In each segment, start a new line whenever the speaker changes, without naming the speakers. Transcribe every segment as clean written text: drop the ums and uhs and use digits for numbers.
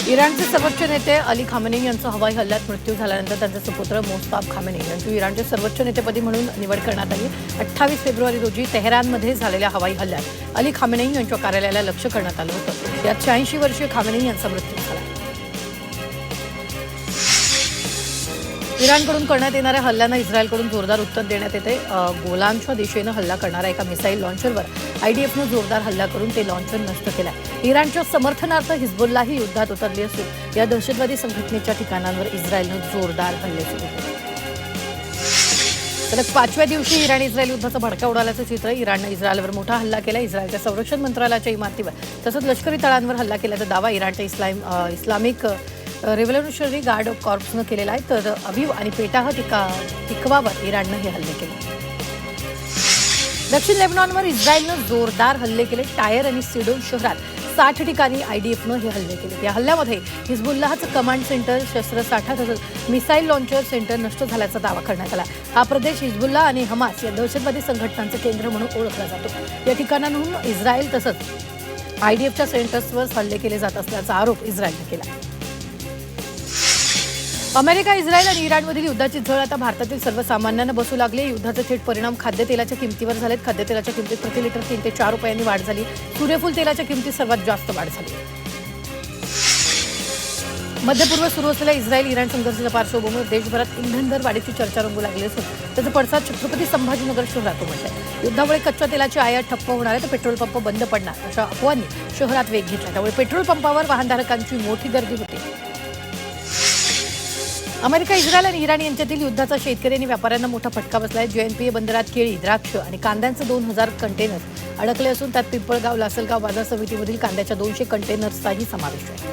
इराणचे सर्वोच्च नेते अली खामेनी यांचा हवाई हल्ल्यात मृत्यू झाल्यानंतर त्यांचे सुपुत्र मोस्ताफ खामेनी यांची इराणचे सर्वोच्च नेतेपदी म्हणून निवड करण्यात आली। 28 फेब्रुवारी रोजी तेहरानमध्ये झालेल्या हवाई हल्ल्यात अली खामेनी यांच्या कार्यालयाला लक्ष्य करण्यात आलं होतं। यात 86 वर्षीय खामेनी यांचा मृत्यू झाला। इराणकडून करण्यात येणाऱ्या हल्ल्यांना इस्रायलकडून जोरदार उत्तर देण्यात येते। गोलानच्या दिशेनं हल्ला करणाऱ्या एका मिसाईल लॉन्चरवर आयडीएफनं जोरदार हल्ला करून ते लॉन्चर नष्ट केलंय। इराणच्या समर्थनार्थ हिजबुल्लाही युद्धात उतरली असून या दहशतवादी संघटनेच्या ठिकाणांवर इस्रायलनं जोरदार हल्ले सुरू केले। तर 5व्या दिवशी इराण इस्रायल युद्धाचा भडका उडाल्याचं चित्र। इराणनं इस्रायलवर मोठा हल्ला केला। इस्रायलच्या संरक्षण मंत्रालयाच्या इमारतीवर तसंच लष्करी तळांवर हल्ला केल्याचा दावा इराणच्या इस्लामिक रेव्होल्युशनरी गार्ड कॉर्प्सनं केलेला आहे। तर अविव आणि पेटाह तिकवावर इराणनं हे हल्ले केले। दक्षिण लेबनॉनवर इस्रायलनं जोरदार हल्ले केले। टायर आणि सिडोन शहरात 60 ठिकाणी आयडीएफनं हे हल्ले केले। या हल्ल्यामध्ये हिजबुल्लाहचं कमांड सेंटर, शस्त्रसाठा तसंच मिसाईल लॉन्चर सेंटर नष्ट झाल्याचा दावा करण्यात आला। हा प्रदेश हिजबुल्ला आणि हमास या दहशतवादी संघटनांचं केंद्र म्हणून ओळखला जातो। या ठिकाणांहून इस्रायल तसंच आयडीएफच्या सेंटर्सवर हल्ले केले जात असल्याचा आरोप इस्रायलने केला। अमेरिका, इस्रायल आणि इराणमधील युद्धाची झळ आता भारतातील सर्वसामान्यांना बसू लागली। युद्धाचे थेट परिणाम खाद्यतेलाच्या किमतीवर झालेत। खाद्यतेलाच्या किमतीत प्रति लिटर 3 ते 4 रुपयांनी वाढ झाली। सूर्यफूल तेलाच्या किमतीत सर्वात जास्त वाढ झाली। मध्यपूर्व सुरू असलेल्या इस्रायल इराण संघर्षाच्या पार्श्वभूमीवर देशभरात इंधन दर वाढीची चर्चा रंगू लागली असून त्याचा पडसाद छत्रपती संभाजीनगर शहरात उमटलाय। युद्धामुळे कच्च्या तेलाची आयात ठप्प होणार आहे तर पेट्रोल पंप बंद पडणार अशा अफवांनी शहरात वेग घेतला। त्यामुळे पेट्रोल पंपावर वाहनधारकांची मोठी गर्दी होती। अमेरिका, इस्रायल आणि इराण यांच्यातील युद्धाचा शेतकरी आणि व्यापाऱ्यांना मोठा फटका बसलाय। JNPA बंदरात केळी, द्राक्ष आणि कांद्यांचे 2000 कंटेनर अडकले असून त्यात पिंपळगाव, लासलगाव बाजार समितीमधील कांद्याच्या 200 कंटेनर्सचाही समावेश आहे।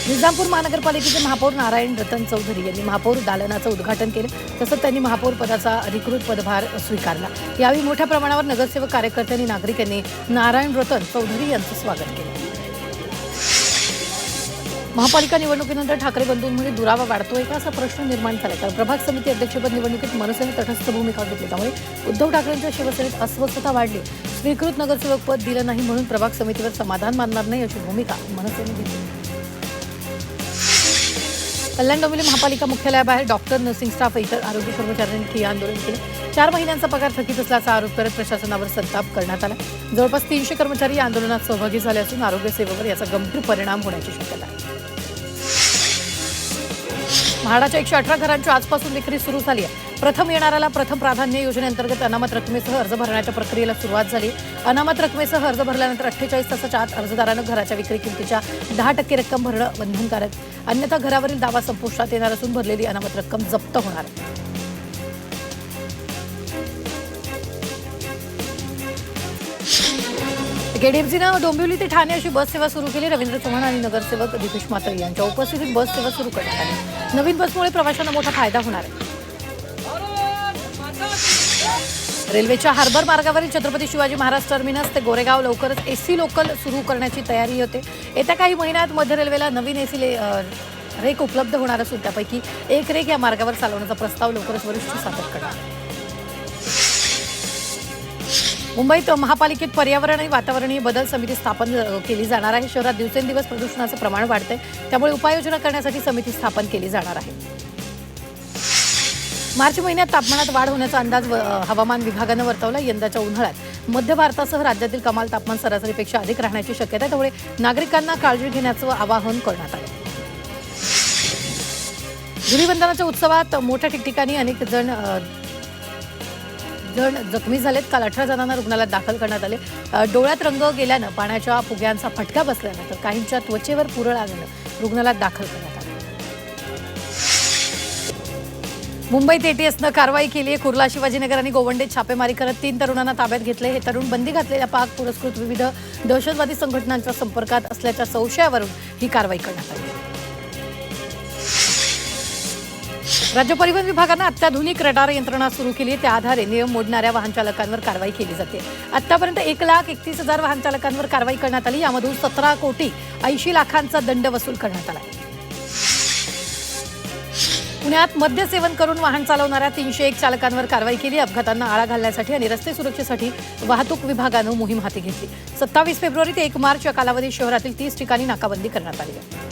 निजामपूर महानगरपालिकेचे महापौर नारायण रतन चौधरी यांनी महापौर दालनाचं उद्घाटन केलं। तसंच त्यांनी महापौर पदाचा अधिकृत पदभार स्वीकारला। यावेळी मोठ्या प्रमाणावर नगरसेवक, कार्यकर्ते आणि नागरिकांनी नारायण रतन चौधरी यांचं स्वागत केलं। महापालिका निवडणुकीनंतर ठाकरे बंधूंमध्ये दुरावा वाढतोय का असा प्रश्न निर्माण झाला। कारण प्रभाग समिती अध्यक्षपद निवडणुकीत मनसेने तटस्थ भूमिका घेतली, त्यामुळे उद्धव ठाकरेंच्या शिवसेनेत अस्वस्थता वाढली। स्वीकृत नगरसेवक पद दिलं नाही म्हणून प्रभाग समितीवर समाधान मानणार नाही अशी भूमिका मनसेने घेतली। कल्याण डोंबिवली महापालिका मुख्यालयाबाहेर डॉक्टर, नर्सिंग स्टाफ, इतर आरोग्य कर्मचाऱ्यांनी ठिय्या आंदोलन केले। 4 महिन्यांचा पगार थकीत असल्याचा आरोप करत प्रशासनावर संताप करण्यात आला। जवळपास 300 कर्मचारी या आंदोलनात सहभागी झाले असून आरोग्य सेवेवर याचा गंभीर परिणाम होण्याची शक्यता आहे। म्हाडाच्या 118 घरांची आजपासून विक्री सुरू झाली आहे। प्रथम येणाऱ्याला प्रथम प्राधान्य योजनेअंतर्गत अनामत रकमेसह अर्ज भरण्याच्या प्रक्रियेला सुरुवात झाली। अनामत रकमेसह अर्ज भरल्यानंतर 48 तासाच्या आत अर्जदारानं घराच्या विक्री किमतीच्या 10% रक्कम भरणं बंधनकारक, अन्यथा घरावरील दावा संपुष्टात येणार असून भरलेली अनामत रक्कम जप्त होणार आहे। केडीएमसीनं डोंबिवली ते ठाणे अशी बस सेवा सुरू केली। रवींद्र चव्हाण आणि नगरसेवक दीपेश म्हात्रे यांच्या उपस्थितीत बस सेवा सुरू करण्यात आली। नवीन बसमुळे प्रवाशांना मोठा फायदा होणार आहे। रेल्वेच्या हार्बर मार्गावरील छत्रपती शिवाजी महाराज टर्मिनस ते गोरेगाव लवकरच एसी लोकल सुरू करण्याची तयारी होते। येत्या काही महिन्यात मध्य रेल्वेला नवीन एसी रेक उपलब्ध होणार असून त्यापैकी एक रेक या मार्गावर चालवण्याचा प्रस्ताव लवकरच वरिष्ठ सादर करणार। मुंबईत महापालिकेत पर्यावरण आणि वातावरणीय बदल समिती स्थापन केली जाणार आहे। शहरात दिवसेंदिवस प्रदूषणाचं प्रमाण वाढतंय, त्यामुळे उपाययोजना करण्यासाठी समिती स्थापन केली जाणार आहे। मार्च महिन्यात तापमानात वाढ होण्याचा अंदाज हवामान विभागानं वर्तवला। यंदाच्या उन्हाळ्यात मध्य भारतासह राज्यातील कमाल तापमान सरासरीपेक्षा अधिक राहण्याची शक्यता आहे, त्यामुळे नागरिकांना काळजी घेण्याचं आवाहन करण्यात आलं। धुलीवंदनाच्या उत्सवात मोठ्या ठिकठिकाणी अनेक जण जखमी झालेत। काल 18 जणांना रुग्णालयात दाखल करण्यात आले। डोळ्यात रंग गेल्यानं, पाण्याच्या फुग्यांचा फटका बसल्यानं तर काहींच्या त्वचेवर पुरळ आल्यानं रुग्णालयात दाखल करण्यात आले। मुंबईत एटीएसनं कारवाई केली आहे। कुर्ला, शिवाजीनगर आणि गोवंडेत छापेमारी करत 3 तरुणांना ताब्यात घेतले। हे तरुण बंदी घातलेल्या पाक पुरस्कृत विविध दहशतवादी संघटनांच्या संपर्कात असल्याच्या संशयावरून ही कारवाई करण्यात आली। राज्य परिवहन विभागानं अत्याधुनिक रडार यंत्रणा सुरू केली आहे। त्या आधारे नियम मोडणाऱ्या वाहन चालकांवर कारवाई केली जाते। आतापर्यंत 1,31,000 वाहन चालकांवर कारवाई करण्यात आली। यामधून 17 कोटी 80 लाखांचा दंड वसूल करण्यात आला। पुण्यात मद्य सेवन करून वाहन चालवणाऱ्या 301 चालकांवर कारवाई केली. अपघातांना आळा घालण्यासाठी आणि रस्ते सुरक्षेसाठी वाहतूक विभागानं मोहीम हाती घेतली. 27 फेब्रुवारी ते 1 मार्च या कालावधीत शहरातील 30 ठिकाणी नाकाबंदी करण्यात आली आहे.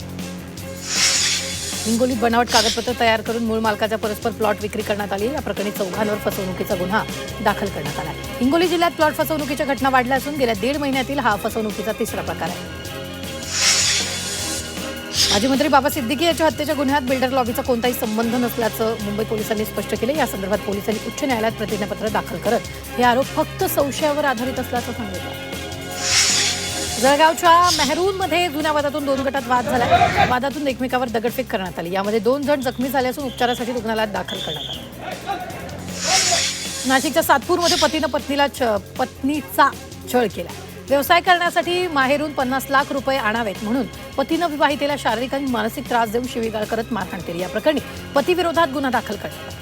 हिंगोलीत बनावट कागदपत्र तयार करून मूळ मालकाच्या परस्पर प्लॉट विक्री करण्यात आली. या प्रकरणी 4 फसवणुकीचा गुन्हा दाखल करण्यात आला. हिंगोली जिल्ह्यात प्लॉट फसवणुकीच्या घटना वाढल्या असून गेल्या 1.5 महिन्यातील हा फसवणुकीचा 3रा प्रकार आहे. माजी मंत्री बाबा सिद्दीकी याच्या हत्येच्या गुन्ह्यात बिल्डर लॉबीचा कोणताही संबंध नसल्याचं मुंबई पोलिसांनी स्पष्ट केलं. या संदर्भात पोलिसांनी उच्च न्यायालयात प्रतिज्ञापत्र दाखल करत हे आरोप फक्त संशयावर आधारित असल्याचं सांगितलं. जळगावच्या मेहरूनमध्ये जुन्या वादातून 2 गटात वाद झाला. वादातून एकमेकावर दगडफेक करण्यात आली. यामध्ये 2 जण जखमी झाले असून उपचारासाठी रुग्णालयात दाखल करण्यात आले. नाशिकच्या सातपूरमध्ये पतीनं पत्नीचा छळ केला. व्यवसाय करण्यासाठी माहेरून 50 लाख रुपये आणावेत म्हणून पतीनं विवाहितेला शारीरिक आणि मानसिक त्रास देऊन शिवीगाळ करत मारहाण केली. या प्रकरणी पतीविरोधात गुन्हा दाखल करण्यात आला.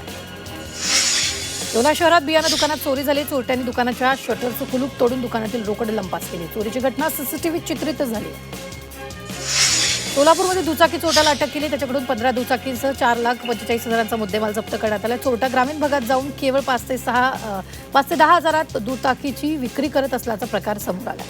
येवला शहरात बियाणं दुकानात चोरी झाली. चोरट्यांनी दुकानाच्या शटरचं कुलूप तोडून दुकानातील रोकड लंपास केली. चोरीची घटना सीसीटीव्हीत चित्रित झाली. सोलापूरमध्ये दुचाकी चोरट्याला अटक केली. त्याच्याकडून 15 दुचाकींसह 4,45,000चा मुद्देमाल जप्त करण्यात आला. चोरटा ग्रामीण भागात जाऊन केवळ 5 ते 10 हजारात दुचाकीची विक्री करत असल्याचा प्रकार समोर आला.